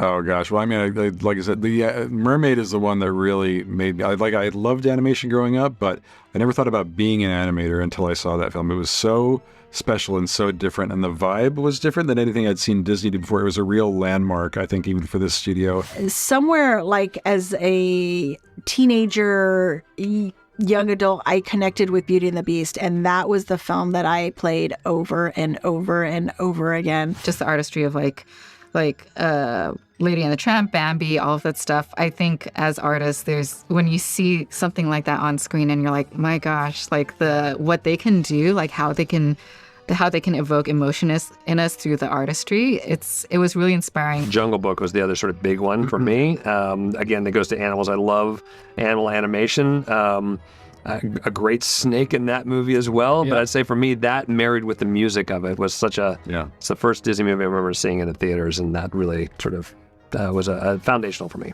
Oh gosh, well, I mean, like I said, the Mermaid is the one that really made me. I loved animation growing up, but I never thought about being an animator until I saw that film. It was so special and so different, and the vibe was different than anything I'd seen Disney do before. It was a real landmark, I think, even for this studio. Somewhere like as a teenager, young adult, I connected with Beauty and the Beast, and that was the film that I played over and over and over again. Just the artistry of like Lady and the Tramp, Bambi, all of that stuff. I think as artists, when you see something like that on screen and you're like, my gosh, like what they can do, like how they can evoke emotion in us through the artistry. It was really inspiring. Jungle Book was the other sort of big one for me. Again, that goes to animals. I love animal animation. A great snake in that movie as well. Yeah. But I'd say for me, that married with the music of it was such a... Yeah. It's the first Disney movie I remember seeing in the theaters, and that really sort of was a foundational for me.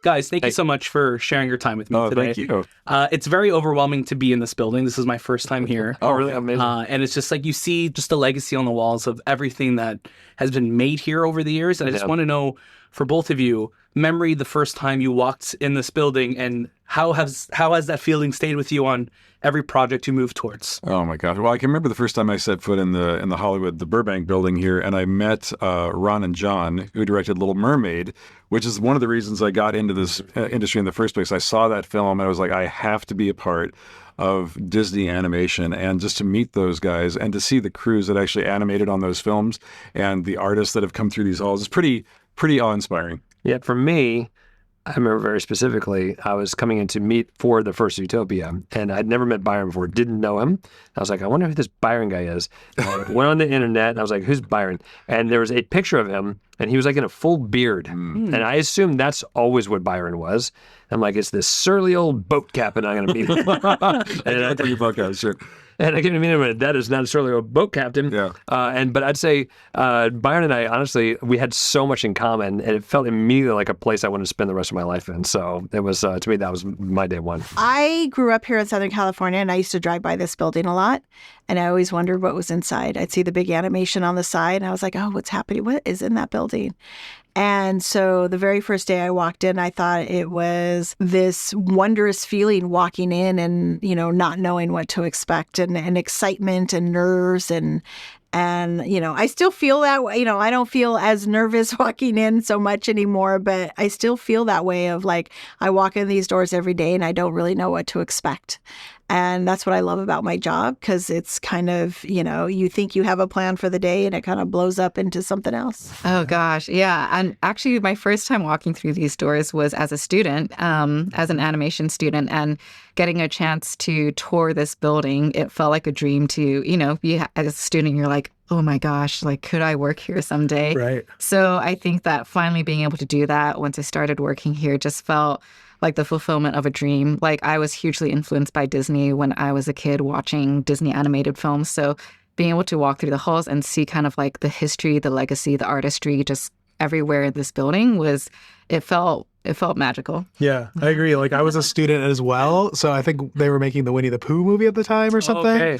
Guys, thank you so much for sharing your time with me today. Thank you. It's very overwhelming to be in this building. This is my first time here. Oh, really? Amazing. And it's just like you see just the legacy on the walls of everything that has been made here over the years. And I just want to know, for both of you, memory the first time you walked in this building, and how has that feeling stayed with you on every project you move towards? Oh my gosh! Well, I can remember the first time I set foot in the Hollywood, the Burbank building here, and I met Ron and John, who directed Little Mermaid, which is one of the reasons I got into this industry in the first place. I saw that film, and I was like, I have to be a part of Disney animation, and just to meet those guys and to see the crews that actually animated on those films and the artists that have come through these halls is pretty awe-inspiring. Yeah, for me, I remember very specifically, I was coming in to meet for the first Zootopia, and I'd never met Byron before, didn't know him. I was like, I wonder who this Byron guy is. And I went on the internet, and I was like, who's Byron? And there was a picture of him, and he was like in a full beard. And I assumed that's always what Byron was. I'm like, it's this surly old boat captain I'm going to meet. And I think boat captain, sure. And I came to meet him, and that is not necessarily a boat captain. Yeah. But I'd say Byron and I, honestly, we had so much in common, and it felt immediately like a place I wanted to spend the rest of my life in. So it was, to me, that was my day one. I grew up here in Southern California, and I used to drive by this building a lot, and I always wondered what was inside. I'd see the big animation on the side, and I was like, oh, what's happening? What is in that building? And so the very first day I walked in, I thought it was this wondrous feeling walking in and, not knowing what to expect, and excitement and nerves and I still feel that way. I don't feel as nervous walking in so much anymore, but I still feel that way of like, I walk in these doors every day and I don't really know what to expect. And that's what I love about my job, because it's kind of, you think you have a plan for the day and it kind of blows up into something else. Oh, gosh. Yeah. And actually, my first time walking through these doors was as a student, as an animation student, and getting a chance to tour this building. It felt like a dream to, be as a student, you're like, oh my gosh, like, could I work here someday? Right. So I think that finally being able to do that once I started working here just felt like the fulfillment of a dream. Like, I was hugely influenced by Disney when I was a kid watching Disney animated films. So being able to walk through the halls and see kind of like the history, the legacy, the artistry just everywhere in this building it felt magical. Yeah, I agree. Like, I was a student as well, so I think they were making the Winnie the Pooh movie at the time or something. Okay.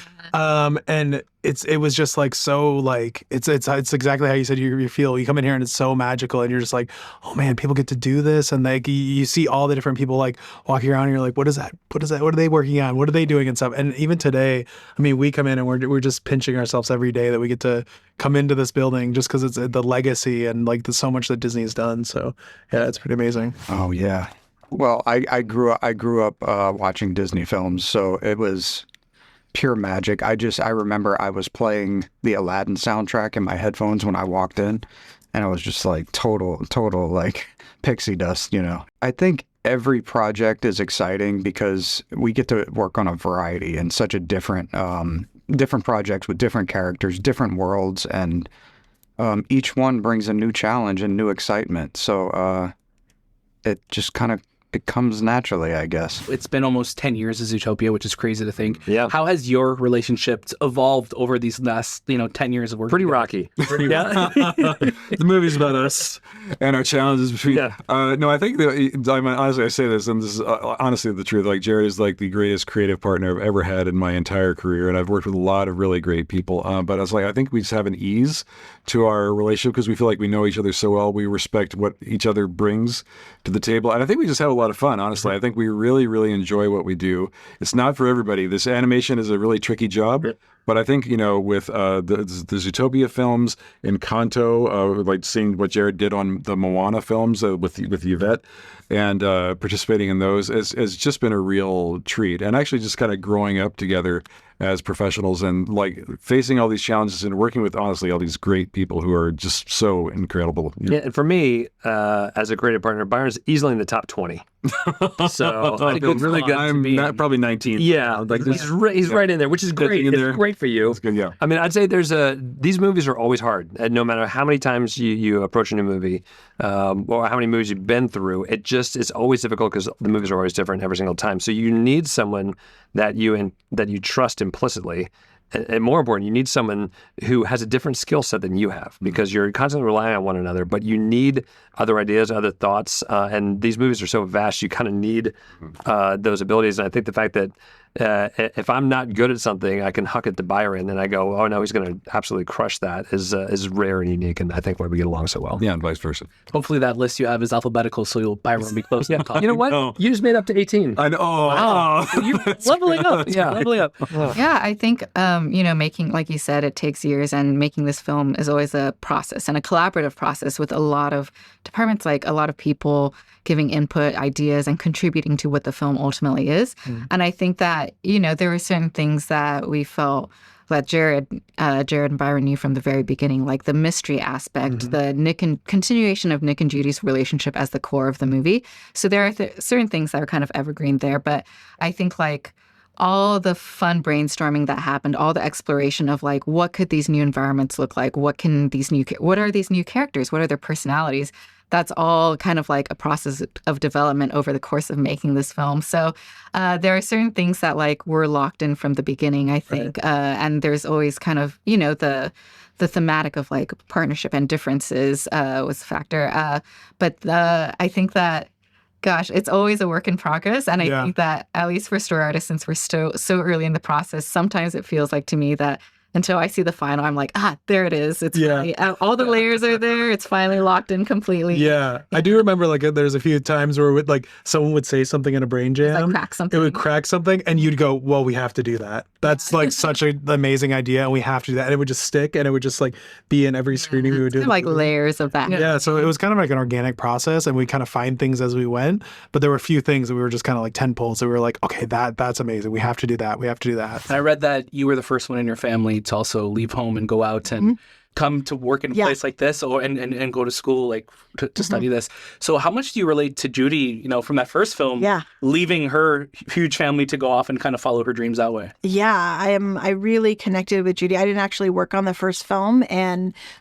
And it was just like so like it's exactly how you said you feel. You come in here and it's so magical, and you're just like, oh man, people get to do this, and like you see all the different people like walking around, and you're like, what is that? What are they working on? What are they doing and stuff? And even today, I mean, we come in and we're just pinching ourselves every day that we get to come into this building just because it's the legacy and like there's so much that Disney has done. So yeah, it's pretty amazing. Oh yeah. Well, I grew up watching Disney films, so it was pure magic. I remember I was playing the Aladdin soundtrack in my headphones when I walked in, and I was just like total like pixie dust, I think every project is exciting because we get to work on a variety and such a different projects with different characters, different worlds, and each one brings a new challenge and new excitement. So it just kind of it comes naturally, I guess. It's been almost 10 years of Zootopia, which is crazy to think. Yeah. How has your relationship evolved over these last, 10 years of work? Pretty together? rocky. Yeah. The movie's about us. And our challenges between. Yeah. No, I think that, I mean, honestly, I say this, and this is honestly the truth. Like, Jared is like the greatest creative partner I've ever had in my entire career, and I've worked with a lot of really great people. But I was like, I think we just have an ease to our relationship because we feel like we know each other so well. We respect what each other brings to the table, and I think we just have a lot of fun. Honestly, I think we really, really enjoy what we do. It's not for everybody. This animation is a really tricky job. But I think, with the Zootopia films, Encanto, like seeing what Jared did on the Moana films with Yvette and participating in those has just been a real treat. And actually just kind of growing up together as professionals and like facing all these challenges and working with, honestly, all these great people who are just so incredible. Yeah, and for me, as a creative partner, Byron's easily in the top 20. So I feel really good. I'm probably 19. Yeah, like he's right in there, which is great. It's great for you. It's good, yeah. I mean, I'd say these movies are always hard. And no matter how many times you approach a new movie, or how many movies you've been through, it's always difficult because the movies are always different every single time. So you need someone that you trust implicitly. And more important, you need someone who has a different skill set than you have because you're constantly relying on one another, but you need other ideas, other thoughts. And these movies are so vast, you kind of need those abilities. And I think the fact that if I'm not good at something, I can huck it to Byron and I go, oh no, he's going to absolutely crush that is rare and unique. And I think why we get along so well. Yeah, and vice versa. Hopefully that list you have is alphabetical, so Byron will be close. Yeah. You know what? No. You just made up to 18. I know. Oh, Wow. You're leveling up. Yeah. Leveling up. Yeah, I think, making, like you said, it takes years, and making this film is always a process and a collaborative process with a lot of departments, like a lot of people giving input, ideas, and contributing to what the film ultimately is. And I think that, there were certain things that we felt that Jared and Byron knew from the very beginning, like the mystery aspect, the continuation of Nick and Judy's relationship as the core of the movie. So there are certain things that are kind of evergreen there, but I think like all the fun brainstorming that happened, all the exploration of like, what could these new environments look like? What are these new characters? What are their personalities? That's all kind of like a process of development over the course of making this film. So there are certain things that like were locked in from the beginning, I think. Right. And there's always kind of, the thematic of like partnership and differences was a factor. But I think that, gosh, it's always a work in progress. And I think that at least for story artists, since we're so early in the process, sometimes it feels like to me that until I see the final, I'm like, there it is. It's finally, all the layers are there. It's finally locked in completely. Yeah. I do remember like there's a few times where someone would say something in a brain jam. Like crack something. It would crack something and you'd go, well, we have to do that. That's like such an amazing idea and we have to do that. And it would just stick and it would just like be in every screening we would do. Like layers of that. Yeah. So it was kind of like an organic process and we kind of find things as we went. But there were a few things that we were just kind of like 10 pulls that we were like, okay, that's amazing. We have to do that. We have to do that. And I read that you were the first one in your family to also leave home and go out and come to work in a place like this or and go to school like to study this. So how much do you relate to Judy, from that first film, leaving her huge family to go off and kind of follow her dreams that way? Yeah, I really connected with Judy. I didn't actually work on the first film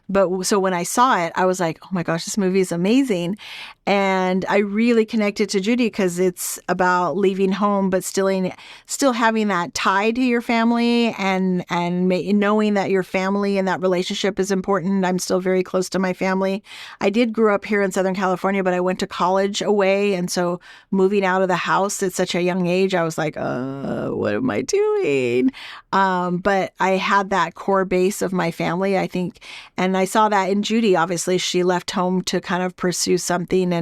but so when I saw it, I was like, oh my gosh, this movie is amazing. And I really connected to Judy because it's about leaving home, but still having that tie to your family and knowing that your family and that relationship is important. I'm still very close to my family. I did grow up here in Southern California, but I went to college away. And so moving out of the house at such a young age, I was like, what am I doing? But I had that core base of my family, I think. And I saw that in Judy. Obviously, she left home to kind of pursue something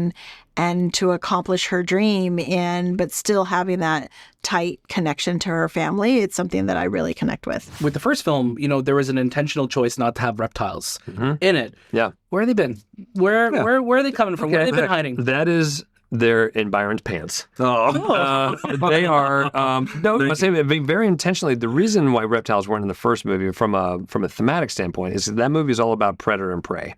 and to accomplish her dream, but still having that tight connection to her family. It's something that I really connect with. With the first film, there was an intentional choice not to have reptiles in it. Yeah. Where have they been? Where are they coming from? Okay. Where have they been hiding? That is... They're in Byron's pants. They are. No, I say very intentionally. The reason why reptiles weren't in the first movie, from a thematic standpoint, is that movie is all about predator and prey.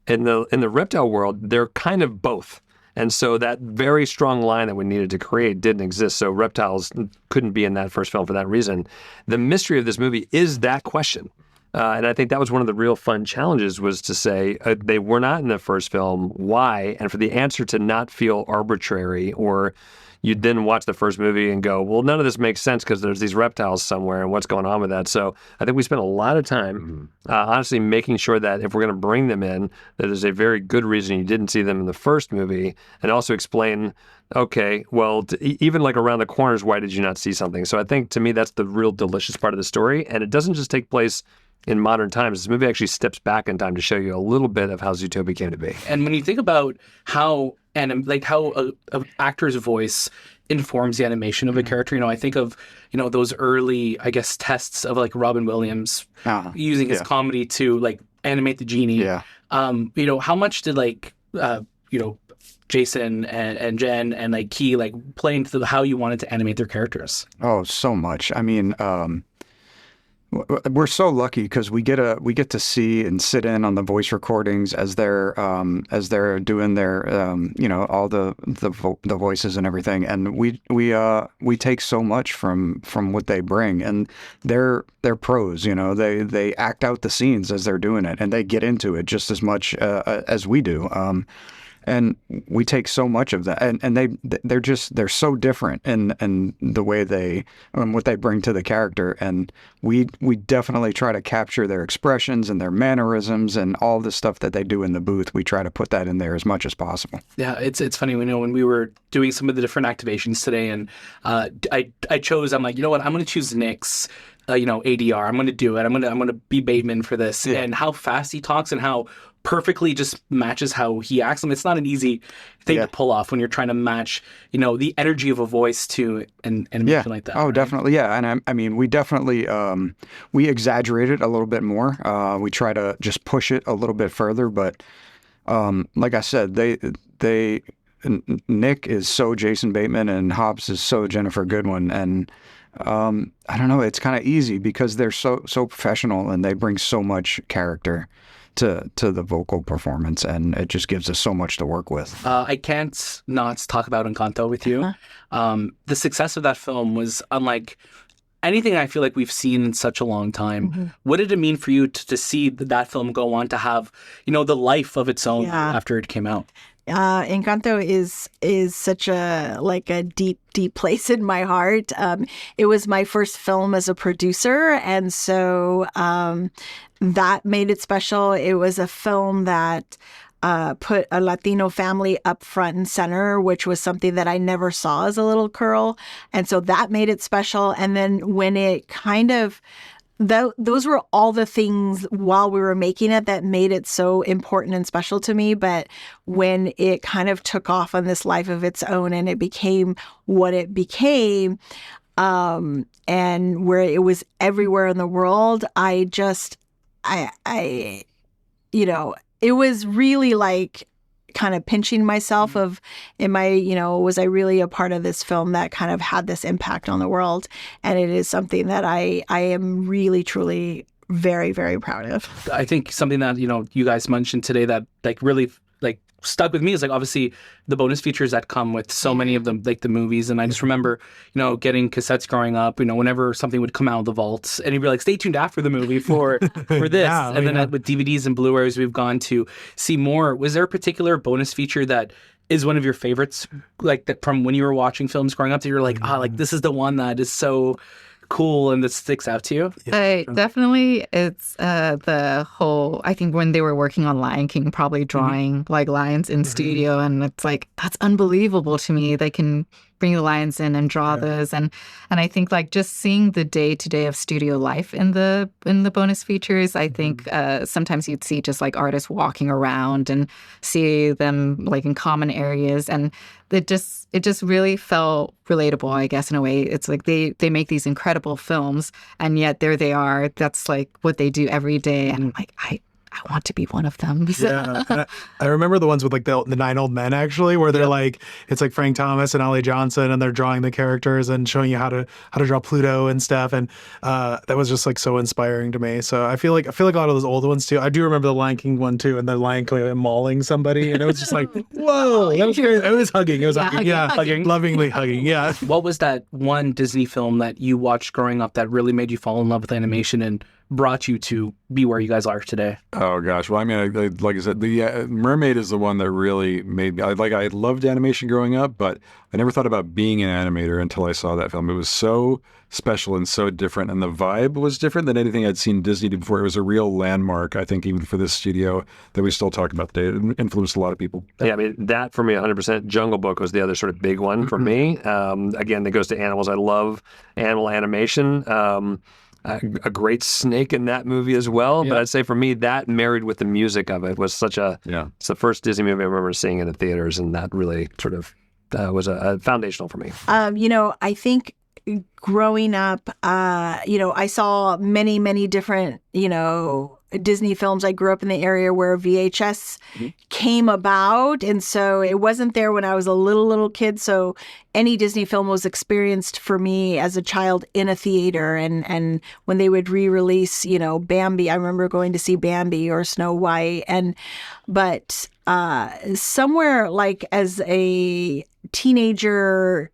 In the reptile world, they're kind of both, and so that very strong line that we needed to create didn't exist. So reptiles couldn't be in that first film for that reason. The mystery of this movie is that question. And I think that was one of the real fun challenges, was to say they were not in the first film. Why? And for the answer to not feel arbitrary, or you'd then watch the first movie and go, well, none of this makes sense because there's these reptiles somewhere and what's going on with that. So I think we spent a lot of time, honestly, making sure that if we're going to bring them in, that there's a very good reason you didn't see them in the first movie, and also explain, okay, well, even like around the corners, why did you not see something? So I think, to me, that's the real delicious part of the story. And it doesn't just take place in modern times. This movie actually steps back in time to show you a little bit of how Zootopia came to be. And when you think about how how an actor's voice informs the animation of a character, I think of those early, I guess, tests of like Robin Williams using his comedy to like animate the genie. Yeah. How much did Jason and Jen and like Key like play into how you wanted to animate their characters? Oh, so much. I mean, we're so lucky because we get to see and sit in on the voice recordings as they're doing their all the voices and everything, and we take so much from what they bring, and they're pros. They act out the scenes as they're doing it, and they get into it just as much as we do. And we take so much of that, and they're so different in the way they what they bring to the character, and we definitely try to capture their expressions and their mannerisms and all the stuff that they do in the booth. We try to put that in there as much as possible. Yeah, it's funny. When we were doing some of the different activations today, and I chose, I'm like, you know what, I'm going to choose Nick's ADR. I'm going to do it. I'm going to be Bateman for this, and how fast he talks and how perfectly just matches how he acts. It's not an easy thing to pull off when you're trying to match, the energy of a voice to an animation like that. Oh, right? definitely. Yeah. And I mean, we definitely, we exaggerate it a little bit more. We try to just push it a little bit further. But like I said, Nick is so Jason Bateman and Hobbs is so Jennifer Goodwin. And I don't know, it's kind of easy because they're so professional and they bring so much character to the vocal performance, and it just gives us so much to work with. I can't not talk about Encanto with you. The success of that film was unlike anything I feel like we've seen in such a long time. What did it mean for you to see that film go on to have, the life of its own after it came out? Encanto is such a deep place in my heart. It was my first film as a producer, and so that made it special. It was a film that put a Latino family up front and center, which was something that I never saw as a little girl, and so that made it special. And then when it kind of those were all the things while we were making it that made it so important and special to me. But when it kind of took off on this life of its own and it became what it became, and where it was everywhere in the world, it was really like kind of pinching myself of, was I really a part of this film that kind of had this impact on the world? And it is something that I am really, truly very, very proud of. I think something that, you guys mentioned today that like really like stuck with me is like obviously the bonus features that come with so many of them, like the movies. And I just remember, getting cassettes growing up, whenever something would come out of the vaults and you'd be like, stay tuned after the movie for this. And then with DVDs and Blu-rays, we've gone to see more. Was there a particular bonus feature that is one of your favorites, like that from when you were watching films growing up that you're like, like this is the one that is so cool and that sticks out to you? Definitely, it's the whole, I think when they were working on Lion King, probably drawing like lions in studio, and it's like, that's unbelievable to me. They can bring the lions in and draw those, and I think like just seeing the day-to-day of studio life in the bonus features, I think sometimes you'd see just like artists walking around and see them like in common areas, and it just really felt relatable, I guess, in a way. It's like they make these incredible films, and yet there they are. That's like what they do every day, and I'm like, I want to be one of them. Yeah, I remember the ones with like the 9 old men, actually, where they're like, it's like Frank Thomas and Ollie Johnson, and they're drawing the characters and showing you how to draw Pluto and stuff, and that was just like so inspiring to me. So I feel like a lot of those old ones too. I do remember the Lion King one too, and the Lion King mauling somebody, and it was just like, whoa, that was great. It was hugging. It was hugging, lovingly hugging. Yeah. What was that one Disney film that you watched growing up that really made you fall in love with animation and brought you to be where you guys are today? Oh gosh, well, I mean, like I said, the Mermaid is the one that really made me. I loved animation growing up, but I never thought about being an animator until I saw that film. It was so special and so different, and the vibe was different than anything I'd seen Disney do before. It was a real landmark, I think, even for this studio that we still talk about today. It influenced a lot of people. Yeah, I mean, that for me, 100%. Jungle Book was the other sort of big one for me. Again, that goes to animals. I love animal animation. A great snake in that movie as well. But I'd say for me, that married with the music of it was such a... It's the first Disney movie I remember seeing in the theaters, and that really sort of was a foundational for me. I think growing up, I saw many, many different, Disney films. I grew up in the area where VHS came about. And so it wasn't there when I was a little kid. So any Disney film was experienced for me as a child in a theater. And when they would re-release, Bambi, I remember going to see Bambi or Snow White. But somewhere like as a teenager,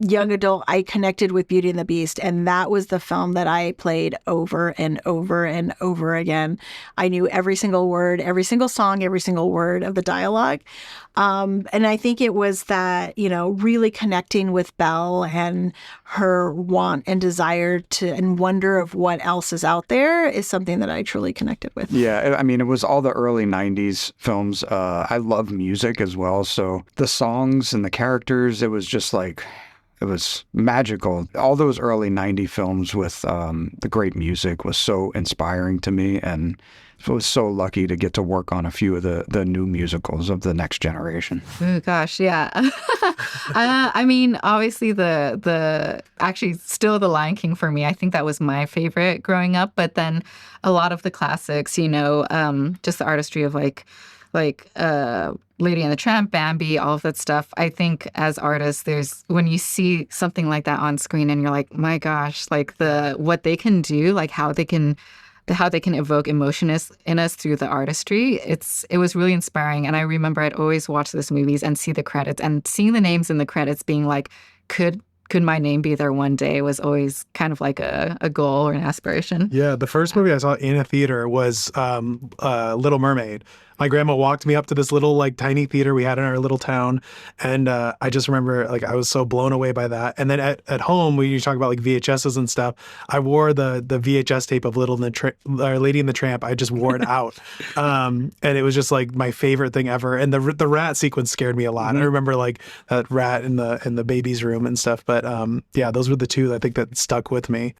young adult, I connected with Beauty and the Beast, and that was the film that I played over and over and over again. I knew every single word, every single song, every single word of the dialogue. And I think it was that, really connecting with Belle and her want and desire to and wonder of what else is out there is something that I truly connected with. Yeah, I mean, it was all the early 90s films. I love music as well. So the songs and the characters, it was just like... It was magical. All those early 90 films with the great music was so inspiring to me, and I was so lucky to get to work on a few of the new musicals of the next generation. Oh gosh, yeah. I mean, obviously actually still The Lion King for me. I think that was my favorite growing up. But then a lot of the classics, just the artistry of like Lady and the Tramp, Bambi, all of that stuff. I think as artists, when you see something like that on screen and you're like, my gosh, like what they can do, like how they can evoke emotion in us through the artistry. It was really inspiring. And I remember I'd always watch those movies and see the credits, and seeing the names in the credits being like, could my name be there one day was always kind of like a goal or an aspiration. Yeah, the first movie I saw in a theater was Little Mermaid. My grandma walked me up to this little tiny theater we had in our little town, and I just remember I was so blown away by that. And then at home, when you talk about VHSs and stuff, I wore the VHS tape of Lady and the Tramp. I just wore it out, and it was just my favorite thing ever. And the rat sequence scared me a lot. I remember that rat in the baby's room and stuff. But those were the two I think that stuck with me.